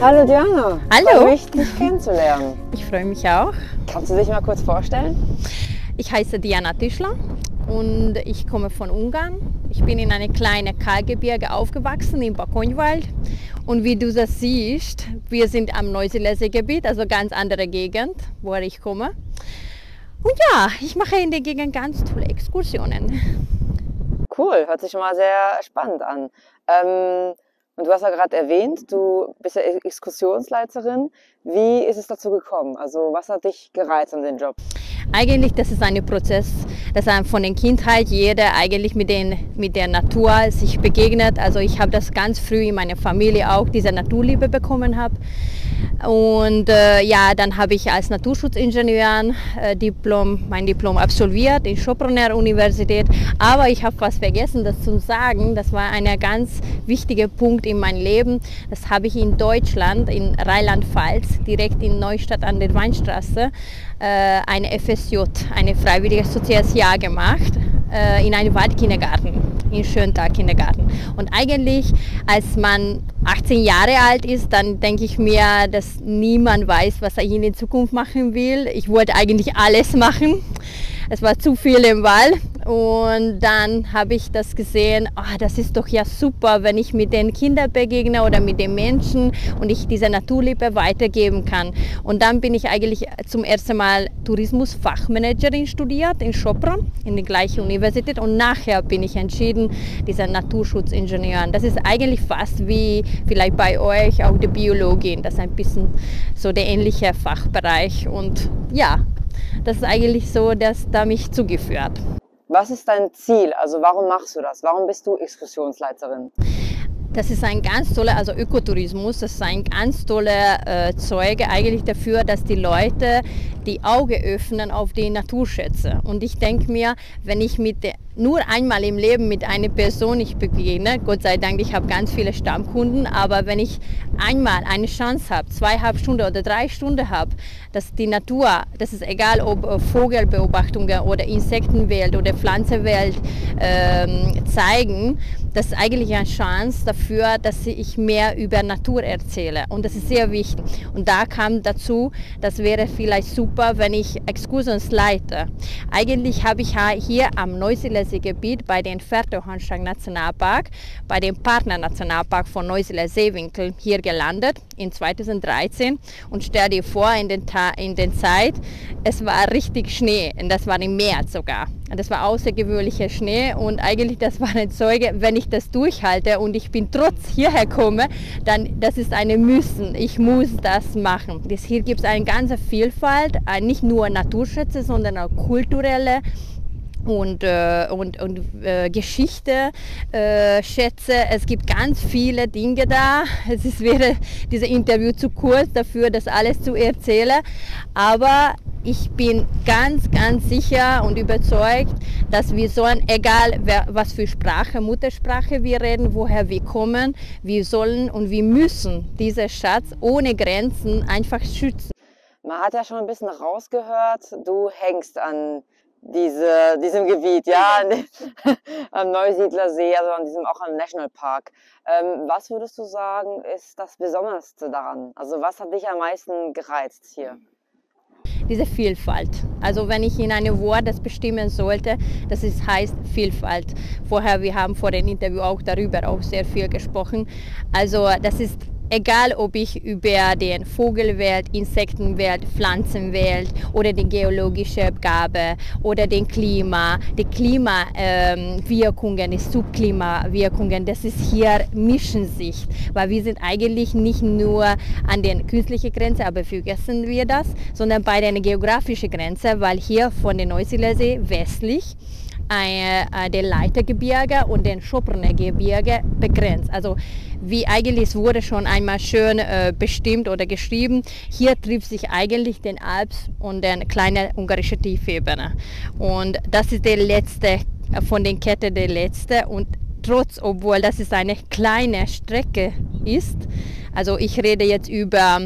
Hallo Diana. Hallo. Freue mich, dich kennenzulernen. Ich freue mich auch. Kannst du dich mal kurz vorstellen? Ich heiße Diana Tischler und ich komme von Ungarn. Ich bin in einem kleinen Kalkgebirge aufgewachsen, im Bakonjwald. Und wie du das siehst, wir sind am Neusiedlersee-Gebiet, also ganz andere Gegend, woher ich komme. Und ja, ich mache in der Gegend ganz tolle Exkursionen. Cool, hört sich schon mal sehr spannend an. Und du hast ja gerade erwähnt, du bist ja Exkursionsleiterin. Wie ist es dazu gekommen? Also was hat dich gereizt an den Job? Eigentlich, das ist ein Prozess, dass einem von der Kindheit jeder eigentlich mit der Natur sich begegnet. Also ich habe das ganz früh in meiner Familie auch, diese Naturliebe bekommen habe. Und ja, dann habe ich als Naturschutzingenieur mein Diplom absolviert in Sopron Universität. Aber ich habe fast vergessen, das zu sagen. Das war ein ganz wichtiger Punkt in meinem Leben. Das habe ich in Deutschland, in Rheinland-Pfalz, direkt in Neustadt an der Weinstraße, eine FSJ, eine freiwillige soziales Jahr gemacht in einem Waldkindergarten, in Schöntag-Kindergarten. Und eigentlich, als man 18 Jahre alt ist, dann denke ich mir, dass niemand weiß, was er in Zukunft machen will. Ich wollte eigentlich alles machen. Es war zu viel im Wald und dann habe ich das gesehen, das ist doch ja super, wenn ich mit den Kindern begegne oder mit den Menschen und ich diese Naturliebe weitergeben kann. Und dann bin ich eigentlich zum ersten Mal Tourismusfachmanagerin studiert in Sopron, in der gleichen Universität, und nachher bin ich entschieden, dieser Naturschutzingenieur. Das ist eigentlich fast wie vielleicht bei euch auch die Biologin, das ist ein bisschen so der ähnliche Fachbereich und ja, das ist eigentlich so, dass da mich zugeführt. Was ist dein Ziel? Also warum machst du das? Warum bist du Exkursionsleiterin? Das ist ein ganz toller, also Ökotourismus, das ist ein ganz toller Zeuge eigentlich dafür, dass die Leute die Augen öffnen auf die Naturschätze. Und ich denke mir, wenn ich nur einmal im Leben mit einer Person begegne, Gott sei Dank, ich habe ganz viele Stammkunden, aber wenn ich einmal eine Chance habe, 2,5 Stunden oder 3 Stunden habe, dass die Natur, das ist egal ob Vogelbeobachtungen oder Insektenwelt oder Pflanzenwelt zeigen, das ist eigentlich eine Chance dafür, dass ich mehr über Natur erzähle. Und das ist sehr wichtig. Und da kam dazu, das wäre vielleicht super, wenn ich Exkursions leite. Eigentlich habe ich hier am Neusiedlersee-Gebiet bei den Vertohanstag Nationalpark, bei dem Partner-Nationalpark von Neusiedler-Seewinkel hier gelandet in 2013. Und stell dir vor, in der Zeit, es war richtig Schnee. Und das war im März sogar. Das war außergewöhnlicher Schnee und eigentlich das war ein Zeuge, wenn ich das durchhalte und ich bin trotz hierher komme, dann das ist eine Müssen. Ich muss das machen. Hier gibt es eine ganze Vielfalt, nicht nur Naturschätze, sondern auch kulturelle und Geschichte, Schätze. Es gibt ganz viele Dinge da. Wäre dieses Interview zu kurz dafür, das alles zu erzählen. Aber ich bin ganz, ganz sicher und überzeugt, dass wir sollen, egal was für Sprache, Muttersprache wir reden, woher wir kommen, wir sollen und wir müssen diesen Schatz ohne Grenzen einfach schützen. Man hat ja schon ein bisschen rausgehört, du hängst an diesem Gebiet, ja, am Neusiedlersee, also auch am Nationalpark. Was würdest du sagen, ist das Besonderste daran? Also was hat dich am meisten gereizt hier? Diese Vielfalt. Also wenn ich in einem Wort das bestimmen sollte, heißt Vielfalt. Wir haben vor dem Interview auch darüber auch sehr viel gesprochen. Also das ist egal, ob ich über den Vogelwelt, Insektenwelt, Pflanzenwelt oder die geologische Gabe oder den Klima, die Klimawirkungen, die Subklimawirkungen, das ist hier mischen sich, weil wir sind eigentlich nicht nur an der künstlichen Grenze, aber vergessen wir das, sondern bei der geografischen Grenze, weil hier von der Neusiedlersee westlich der Leitergebirge und den Sopron Gebirge begrenzt. Also wie eigentlich es wurde schon einmal schön bestimmt oder geschrieben, hier trifft sich eigentlich den Alps und den kleinen ungarischen Tiefebene. Und das ist der letzte von den Ketten, der letzte. Und obwohl das ist eine kleine Strecke ist, also ich rede jetzt über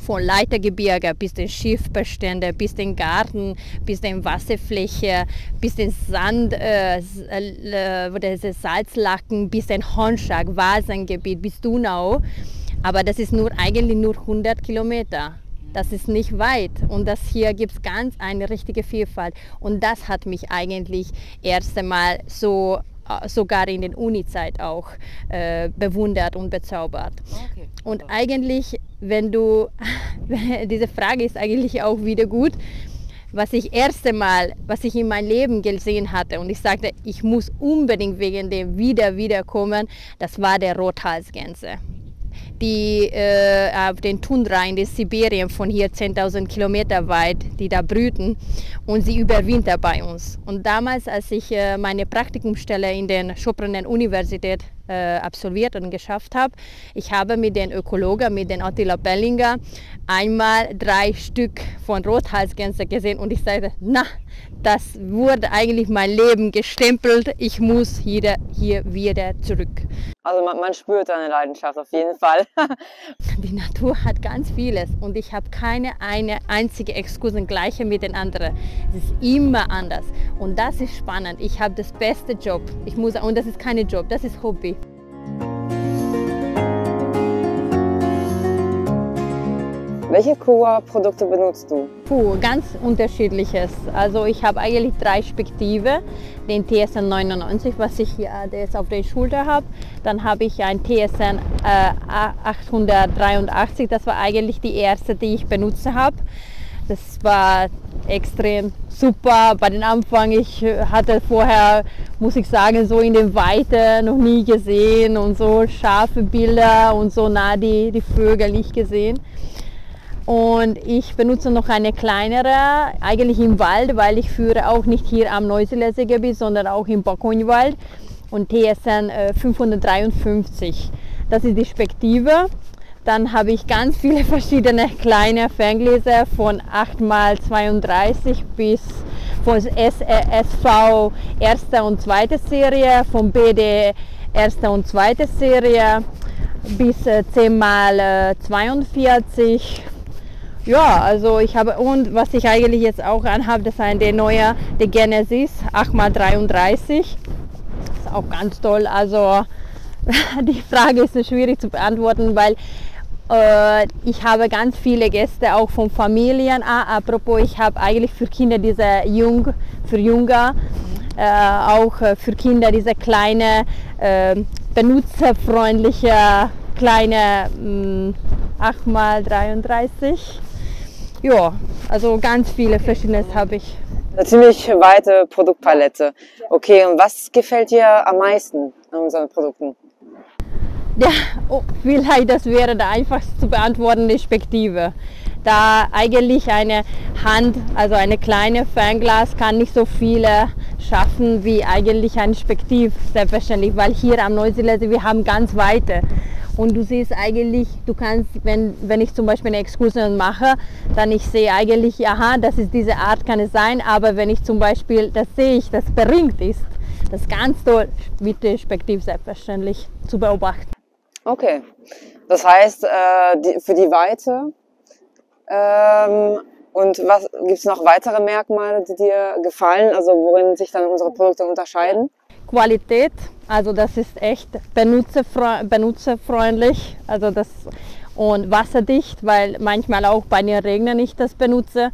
von Leitergebirge bis den Schiffbestände, bis den Garten, bis den Wasserfläche, bis den Sand, Salzlaken, bis den Hornschlag, Wasengebiet, bis Donau. Aber das ist eigentlich nur 100 Kilometer. Das ist nicht weit und das hier gibt es ganz eine richtige Vielfalt. Und das hat mich eigentlich erst einmal so sogar in der Uni-Zeit auch bewundert und bezaubert. Okay. Und eigentlich, diese Frage ist eigentlich auch wieder gut, was ich in meinem Leben gesehen hatte und ich sagte, ich muss unbedingt wegen dem wiederkommen, das war der Rothalsgänse. Die auf den Tundra in Sibirien von hier 10.000 Kilometer weit, die da brüten und sie überwintern bei uns. Und damals, als ich meine Praktikumsstelle in der Chopin-Universität absolviert und geschafft habe, ich habe mit den Ökologen, mit den Attila Pellinger, einmal 3 Stück von Rothalsgänse gesehen und ich sagte, na, das wurde eigentlich mein Leben gestempelt, ich muss hier wieder zurück. Also man spürt eine Leidenschaft auf jeden Fall. Die Natur hat ganz vieles und ich habe keine einzige Exkursion gleiche mit den anderen. Es ist immer anders und das ist spannend. Ich habe das beste Job. Und das ist kein Job, das ist Hobby. Welche Kuwa-Produkte benutzt du? Ganz unterschiedliches. Also ich habe eigentlich 3 Spektive. Den TSN 99, was ich hier jetzt auf der Schulter habe. Dann habe ich ein TSN 883, das war eigentlich die erste, die ich benutzt habe. Das war extrem super. Bei den Anfang, ich hatte vorher, muss ich sagen, so in der Weite noch nie gesehen und so scharfe Bilder und so nah die Vögel nicht gesehen. Und ich benutze noch eine kleinere, eigentlich im Wald, weil ich führe auch nicht hier am Neusiedlersee Gebiet, sondern auch im Bockhuhnwald und TSN 553. Das ist die Spektive. Dann habe ich ganz viele verschiedene kleine Ferngläser von 8x32 bis von SV 1. und 2. Serie, von BD 1. und 2. Serie bis 10x42. Ja, also ich habe, und was ich eigentlich jetzt auch anhabe, das ist der neue, der Genesis 8x33. Ist auch ganz toll. Also die Frage ist schwierig zu beantworten, weil ich habe ganz viele Gäste auch von Familien. Apropos, ich habe eigentlich für Kinder für Jünger, auch für Kinder diese kleine, benutzerfreundliche kleine 8x33. Ja, also ganz viele Verschiedenes habe ich. Eine ziemlich weite Produktpalette. Okay, und was gefällt dir am meisten an unseren Produkten? Ja, vielleicht das wäre der einfachste zu beantwortende Spektive. Da eigentlich eine Hand, also eine kleine Fernglas, kann nicht so viele schaffen wie eigentlich ein Spektiv, selbstverständlich, weil hier am Neusiedlersee wir haben ganz weite. Und du siehst eigentlich, du kannst, wenn ich zum Beispiel eine Exkursion mache, dann ich sehe eigentlich, aha, das ist diese Art, kann es sein, aber wenn ich zum Beispiel, das sehe ich, das beringt ist, das ist ganz toll mit dem Spektiv selbstverständlich zu beobachten. Okay, das heißt, für die Weite, und was gibt es noch weitere Merkmale, die dir gefallen, also worin sich dann unsere Produkte unterscheiden? Qualität, also das ist echt benutzerfreundlich, also das, und wasserdicht, weil manchmal auch bei den Regnern ich das benutze.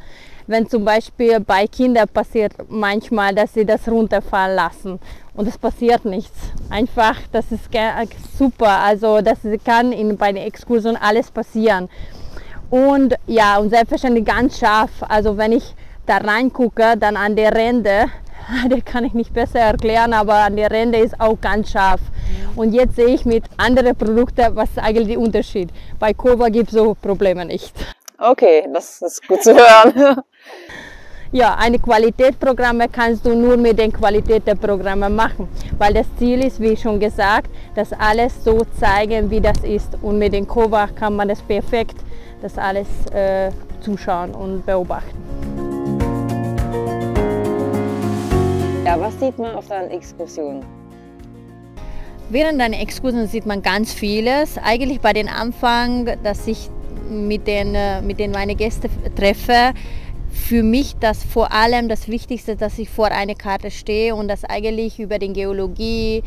Wenn zum Beispiel bei Kindern passiert manchmal, dass sie das runterfallen lassen und es passiert nichts. Einfach, das ist super, also das kann bei der Exkursion alles passieren. Und ja, und selbstverständlich ganz scharf, also wenn ich da reingucke, dann an der Ränder, der kann ich nicht besser erklären, aber an der Ränder ist auch ganz scharf. Und jetzt sehe ich mit anderen Produkten, was ist eigentlich der Unterschied. Bei Kuwa gibt es so Probleme nicht. Okay, das ist gut zu hören. Ja, eine Qualitätsprogramme kannst du nur mit den Qualität der Programme machen, weil das Ziel ist, wie schon gesagt, das alles so zeigen, wie das ist. Und mit den Kuwa kann man das perfekt, das alles zuschauen und beobachten. Ja, was sieht man auf deinen Exkursionen? Während einer Exkursion sieht man ganz vieles. Eigentlich bei den Anfang, dass ich mit denen meine Gäste treffe, für mich das vor allem das Wichtigste, dass ich vor einer Karte stehe und das eigentlich über den Geologie,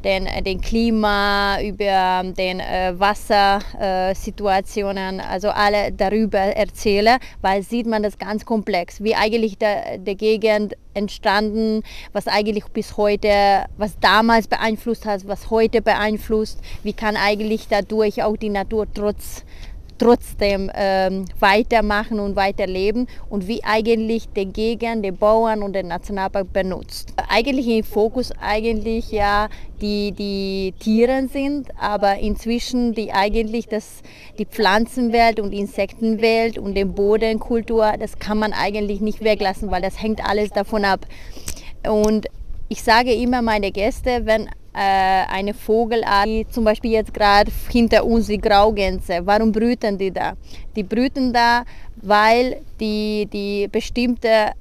den Klima, über den Wassersituationen, also alle darüber erzähle, weil sieht man das ganz komplex, wie eigentlich der Gegend entstanden, was eigentlich bis heute, was damals beeinflusst hat, was heute beeinflusst, wie kann eigentlich dadurch auch die Natur trotzdem weitermachen und weiterleben und wie eigentlich die Gegend, die Bauern und der Nationalpark benutzt. Eigentlich im Fokus eigentlich ja die Tiere sind, aber inzwischen die Pflanzenwelt und Insektenwelt und die Bodenkultur, das kann man eigentlich nicht weglassen, weil das hängt alles davon ab. Und ich sage immer meine Gäste, wenn eine Vogelart, zum Beispiel jetzt gerade hinter uns die Graugänse, warum brüten die da? Die brüten da, weil die bestimmte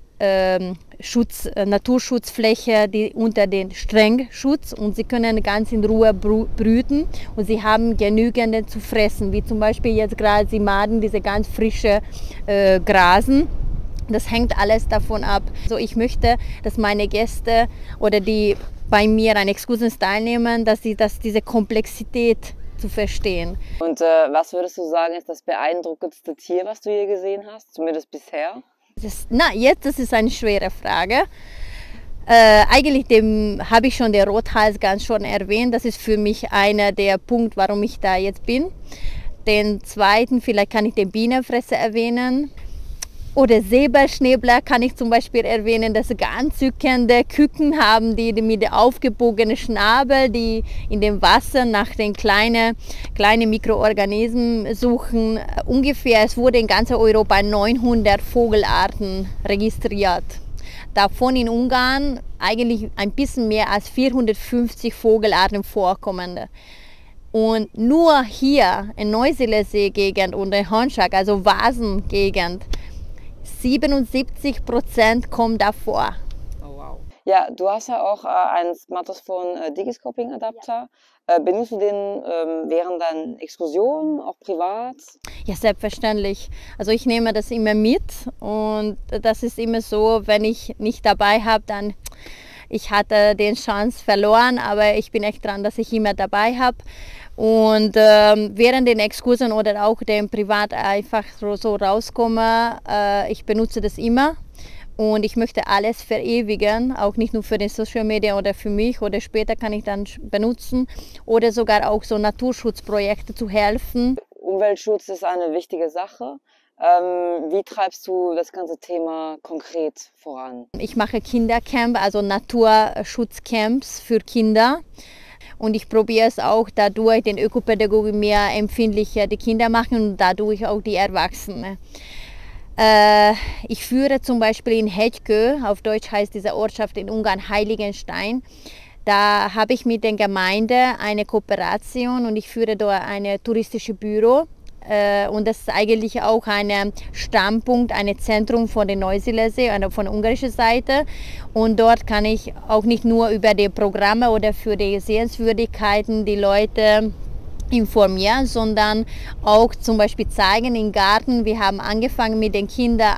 Naturschutzfläche, die unter den Strengschutz und sie können ganz in Ruhe brüten und sie haben genügend zu fressen, wie zum Beispiel jetzt gerade sie maden diese ganz frische Grasen. Das hängt alles davon ab. Also ich möchte, dass meine Gäste oder die bei mir an Exkursionen teilnehmen, dass diese Komplexität zu verstehen. Und was würdest du sagen, ist das beeindruckendste Tier, was du je gesehen hast, zumindest bisher? Das ist eine schwere Frage. Eigentlich habe ich schon den Rothalsgans schon erwähnt. Das ist für mich einer der Punkte, warum ich da jetzt bin. Den zweiten, vielleicht kann ich den Bienenfresser erwähnen. Oder Säbelschnäbler kann ich zum Beispiel erwähnen, dass sie ganz entzückende Küken haben, die mit dem aufgebogenen Schnabel, die in dem Wasser nach den kleinen Mikroorganismen suchen. Ungefähr, es wurde in ganz Europa 900 Vogelarten registriert. Davon in Ungarn eigentlich ein bisschen mehr als 450 Vogelarten vorkommende. Und nur hier in Neusiedlersee-Gegend und in Hornschlag, also Vasengegend, 77% kommen davor. Oh, wow. Ja, du hast ja auch einen Smartphone Digiscoping-Adapter. Ja. Benutzt du den während deinen Exkursionen, auch privat? Ja, selbstverständlich. Also ich nehme das immer mit und das ist immer so, wenn ich nicht dabei habe, dann ich hatte den Chance verloren, aber ich bin echt dran, dass ich immer dabei habe. Und während den Exkursionen oder auch dem Privat einfach so rauskomme, ich benutze das immer und ich möchte alles verewigen, auch nicht nur für den Social Media oder für mich oder später kann ich dann benutzen oder sogar auch so Naturschutzprojekte zu helfen. Umweltschutz ist eine wichtige Sache. Wie treibst du das ganze Thema konkret voran? Ich mache Kindercamp, also Naturschutzcamps für Kinder. Und ich probiere es auch dadurch, den Ökopädagogen mehr empfindlicher die Kinder machen und dadurch auch die Erwachsenen. Ich führe zum Beispiel in Hegykő, auf Deutsch heißt diese Ortschaft in Ungarn Heiligenstein. Da habe ich mit der Gemeinde eine Kooperation und ich führe dort ein touristisches Büro. Und das ist eigentlich auch ein Stammpunkt, ein Zentrum von der Neusiedlersee, von der ungarischen Seite. Und dort kann ich auch nicht nur über die Programme oder für die Sehenswürdigkeiten die Leute informieren, sondern auch zum Beispiel zeigen im Garten. Wir haben angefangen mit den Kindern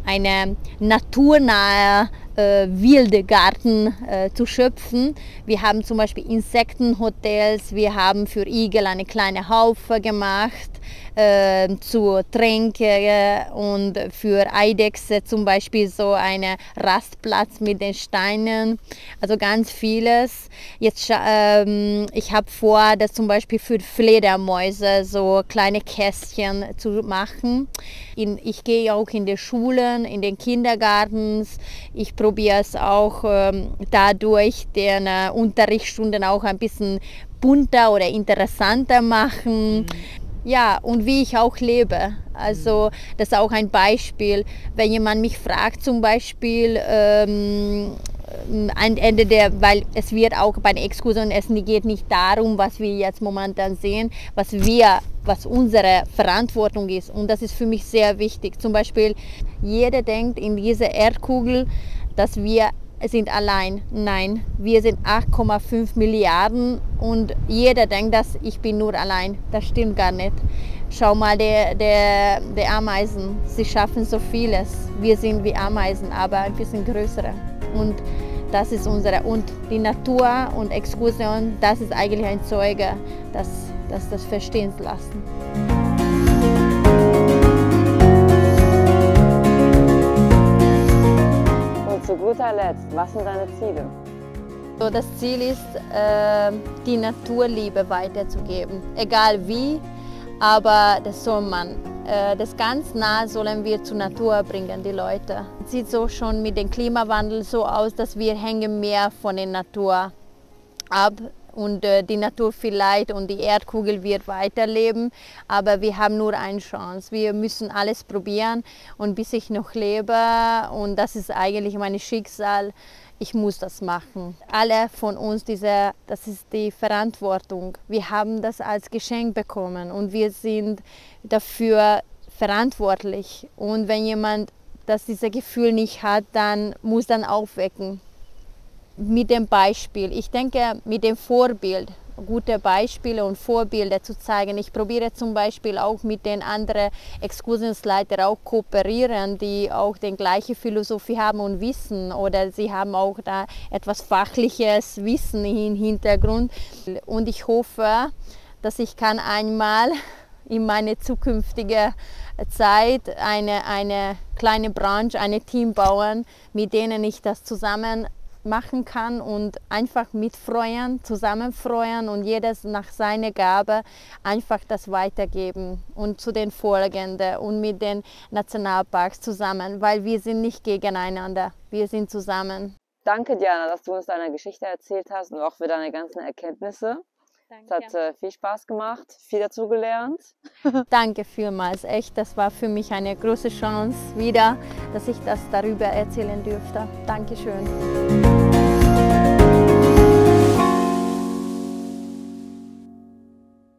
eine naturnahe wilde Garten zu schöpfen. Wir haben zum Beispiel Insektenhotels, wir haben für Igel eine kleine Haufe gemacht, zu Tränke und für Eidechse zum Beispiel so einen Rastplatz mit den Steinen, also ganz vieles. Jetzt, ich habe vor, das zum Beispiel für Fledermäuse so kleine Kästchen zu machen. Ich gehe auch in die Schulen, in den Kindergartens. Ich probiere es auch dadurch, den Unterrichtsstunden auch ein bisschen bunter oder interessanter machen. Ja, und wie ich auch lebe. Also das ist auch ein Beispiel. Wenn jemand mich fragt zum Beispiel, weil es wird auch bei den Exkursionen, es geht nicht darum, was wir jetzt momentan sehen, was unsere Verantwortung ist. Und das ist für mich sehr wichtig. Zum Beispiel, jeder denkt in dieser Erdkugel, dass wir sind allein. Nein, wir sind 8,5 Milliarden und jeder denkt, dass ich bin nur allein. Das stimmt gar nicht. Schau mal, die Ameisen, sie schaffen so vieles. Wir sind wie Ameisen, aber ein bisschen größere. Und das ist unsere, und die Natur und Exkursion, das ist eigentlich ein Zeuge, das verstehen lassen. Und zu guter Letzt, was sind deine Ziele? So, das Ziel ist, die Naturliebe weiterzugeben, egal wie, aber das soll man. Das ganz nah sollen wir zur Natur bringen, die Leute. Es sieht so schon mit dem Klimawandel so aus, dass wir hängen mehr von der Natur ab und die Natur vielleicht und die Erdkugel wird weiterleben, aber wir haben nur eine Chance. Wir müssen alles probieren und bis ich noch lebe, und das ist eigentlich mein Schicksal, ich muss das machen. Alle von uns, das ist die Verantwortung. Wir haben das als Geschenk bekommen und wir sind dafür verantwortlich. Und wenn jemand dieses Gefühl nicht hat, dann muss dann aufwecken. Mit dem Beispiel. Ich denke, mit dem Vorbild, gute Beispiele und Vorbilder zu zeigen. Ich probiere zum Beispiel auch mit den anderen Exkursionsleitern auch kooperieren, die auch die gleiche Philosophie haben und Wissen, oder sie haben auch da etwas fachliches Wissen im Hintergrund. Und ich hoffe, dass ich kann einmal in meine zukünftige Zeit eine kleine Branche, ein Team bauen, mit denen ich das zusammen machen kann und einfach mitfreuen, zusammenfreuen und jedes nach seiner Gabe einfach das weitergeben und zu den Folgenden und mit den Nationalparks zusammen, weil wir sind nicht gegeneinander, wir sind zusammen. Danke, Diana, dass du uns deine Geschichte erzählt hast und auch für deine ganzen Erkenntnisse. Danke. Es hat viel Spaß gemacht, viel dazu gelernt. Danke vielmals, echt, das war für mich eine große Chance wieder, dass ich das darüber erzählen durfte. Dankeschön.